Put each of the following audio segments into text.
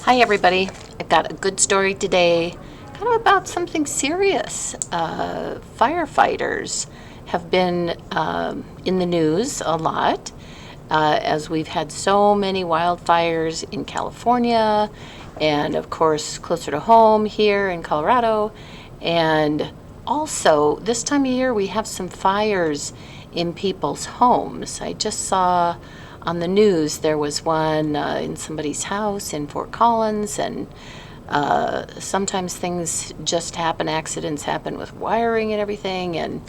Hi, everybody. I've got a good story today, kind of about something serious. Firefighters have been in the news a lot as we've had so many wildfires in California and, of course, closer to home here in Colorado. And also, this time of year, we have some fires in people's homes. I just saw on the news there was one in somebody's house in Fort Collins, and sometimes things just happen, accidents happen with wiring and everything, and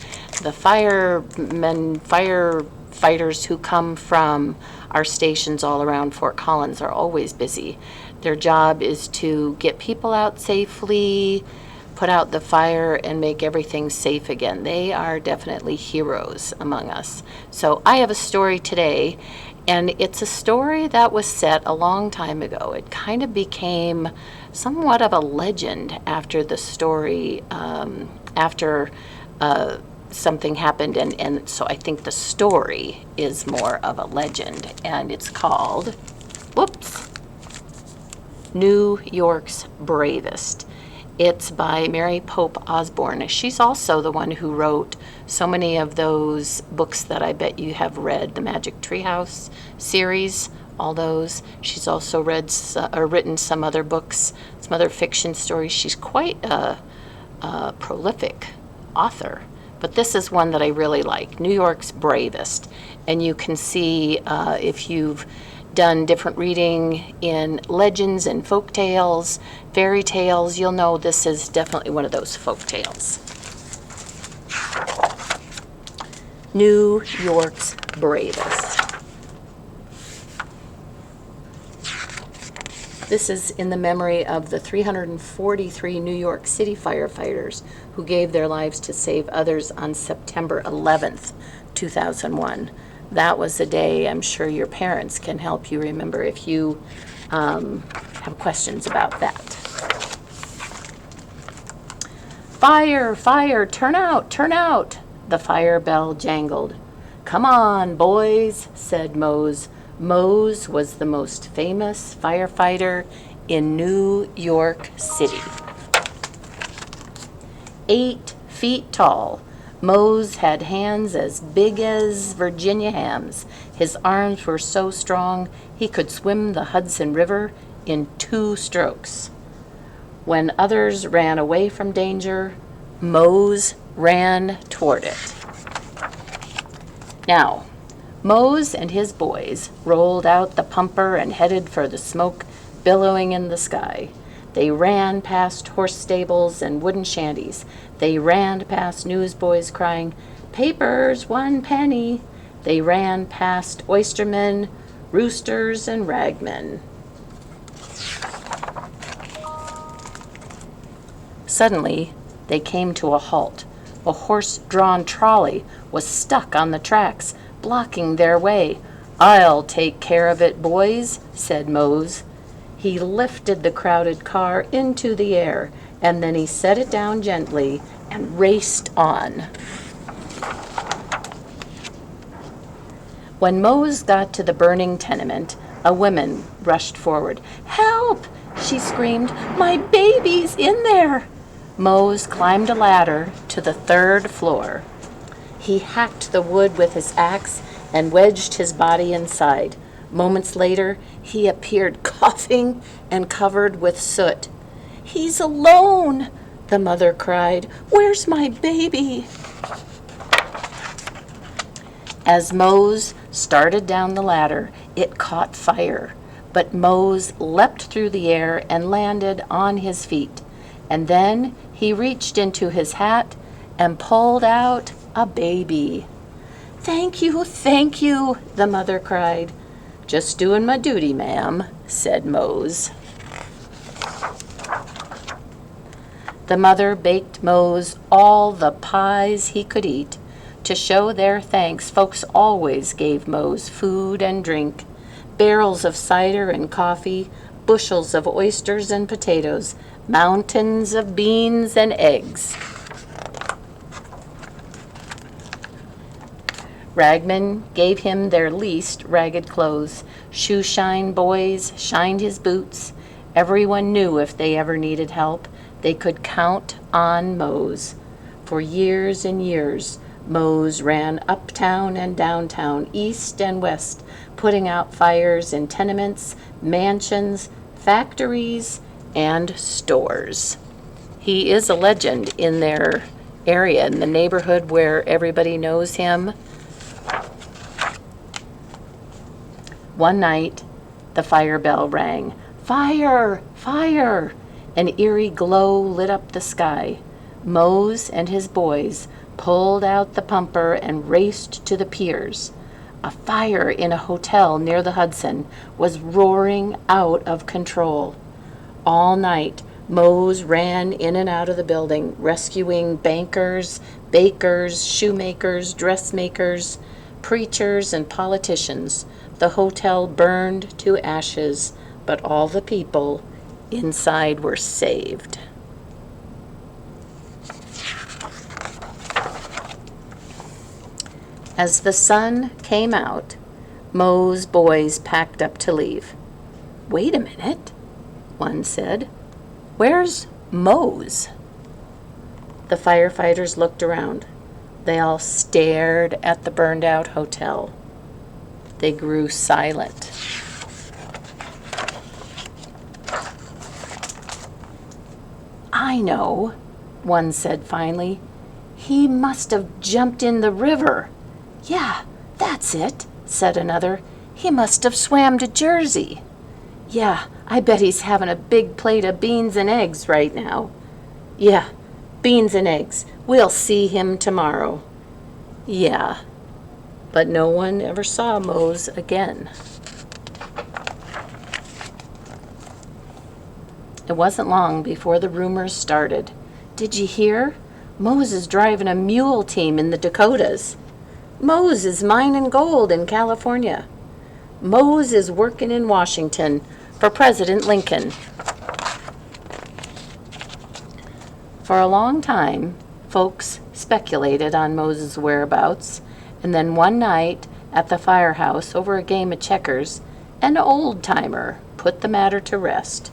the firefighters who come from our stations all around Fort Collins are always busy. Their job is to get people out safely, put out the fire, and make everything safe again. They are definitely heroes among us. So I have a story today, and it's a story that was set a long time ago. It kind of became somewhat of a legend after the story, after something happened, and so I think the story is more of a legend, and it's called, New York's Bravest. It's by Mary Pope Osborne. She's also the one who wrote so many of those books that I bet you have read, the Magic Treehouse series, all those. She's also written some other books, some other fiction stories. She's quite a prolific author. But this is one that I really like, New York's Bravest. And you can see if you've done different reading in legends and folk tales, fairy tales, you'll know this is definitely one of those folk tales. New York's Bravest. This is in the memory of the 343 New York City firefighters who gave their lives to save others on September 11th, 2001. That was a day I'm sure your parents can help you remember if you have questions about that. Fire, fire, turn out, turn out, the fire bell jangled. Come on, boys, said Mose. Mose was the most famous firefighter in New York City. 8 feet tall, Mose had hands as big as Virginia hams. His arms were so strong he could swim the Hudson River in 2 strokes. When others ran away from danger, Mose ran toward it. Now, Mose and his boys rolled out the pumper and headed for the smoke billowing in the sky. They ran past horse stables and wooden shanties. They ran past newsboys crying, "Papers, 1 penny." They ran past oystermen, roosters, and ragmen. Suddenly, they came to a halt. A horse-drawn trolley was stuck on the tracks, blocking their way. "I'll take care of it, boys," said Mose. He lifted the crowded car into the air, and then he set it down gently and raced on. When Mose got to the burning tenement, a woman rushed forward. "Help!" she screamed. "My baby's in there!" Mose climbed a ladder to the 3rd floor. He hacked the wood with his axe and wedged his body inside. Moments later, he appeared coughing and covered with soot. "He's alone," the mother cried. "Where's my baby?" As Mose started down the ladder, it caught fire, but Mose leapt through the air and landed on his feet. And then he reached into his hat and pulled out a baby. Thank you," the mother cried. "Just doing my duty, ma'am," said Mose. The mother baked Mose all the pies he could eat. To show their thanks, folks always gave Mose food and drink, barrels of cider and coffee, bushels of oysters and potatoes, mountains of beans and eggs. Ragmen gave him their least ragged clothes. Shoe-shine boys shined his boots. Everyone knew if they ever needed help, they could count on Mose. For years and years, Mose ran uptown and downtown, east and west, putting out fires in tenements, mansions, factories, and stores. He is a legend in their area, in the neighborhood where everybody knows him. One night, the fire bell rang. Fire! Fire! An eerie glow lit up the sky. Mose and his boys pulled out the pumper and raced to the piers. A fire in a hotel near the Hudson was roaring out of control. All night, Mose ran in and out of the building, rescuing bankers, bakers, shoemakers, dressmakers, preachers, and politicians. The hotel burned to ashes, but all the people inside were saved. As the sun came out, Mose's boys packed up to leave. "Wait a minute," one said. "Where's Mose?" The firefighters looked around. They all stared at the burned-out hotel. They grew silent. "I know," one said finally. "He must have jumped in the river." "Yeah, that's it," said another. "He must have swam to Jersey." "Yeah, I bet he's having a big plate of beans and eggs right now." "Yeah, beans and eggs. We'll see him tomorrow." Yeah, but no one ever saw Mose again. It wasn't long before the rumors started. "Did you hear? Mose is driving a mule team in the Dakotas. Mose is mining gold in California. Mose is working in Washington for President Lincoln." For a long time, folks speculated on Mose's whereabouts, and then one night at the firehouse over a game of checkers, an old-timer put the matter to rest.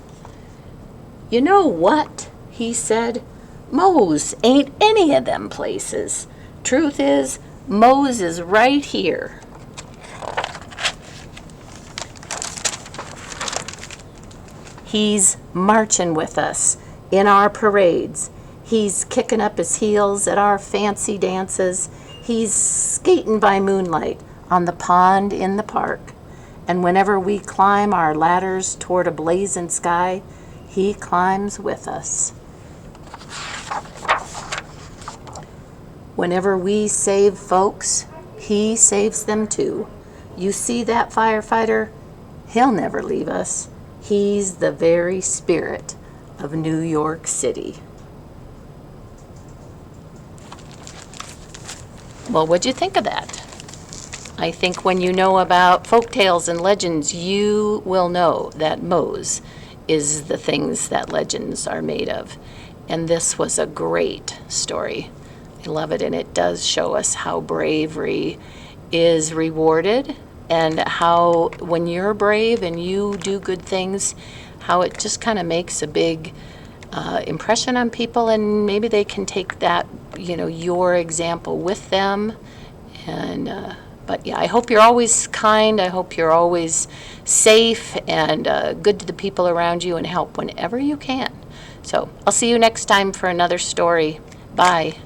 "You know what?" he said. "Mose ain't any of them places. Truth is, Mose is right here." He's marching with us in our parades. He's kicking up his heels at our fancy dances. He's skating by moonlight on the pond in the park. And whenever we climb our ladders toward a blazing sky, he climbs with us. Whenever we save folks, he saves them too. You see that firefighter? He'll never leave us. He's the very spirit of New York City. Well, what'd you think of that? I think when you know about folk tales and legends, you will know that Mose is the things that legends are made of. And this was a great story. I love it, and it does show us how bravery is rewarded, and how when you're brave and you do good things, how it just kind of makes a big impression on people, and maybe they can take that, your example with them. And but yeah, I hope you're always kind. I hope you're always safe and good to the people around you, and help whenever you can. So I'll see you next time for another story. Bye.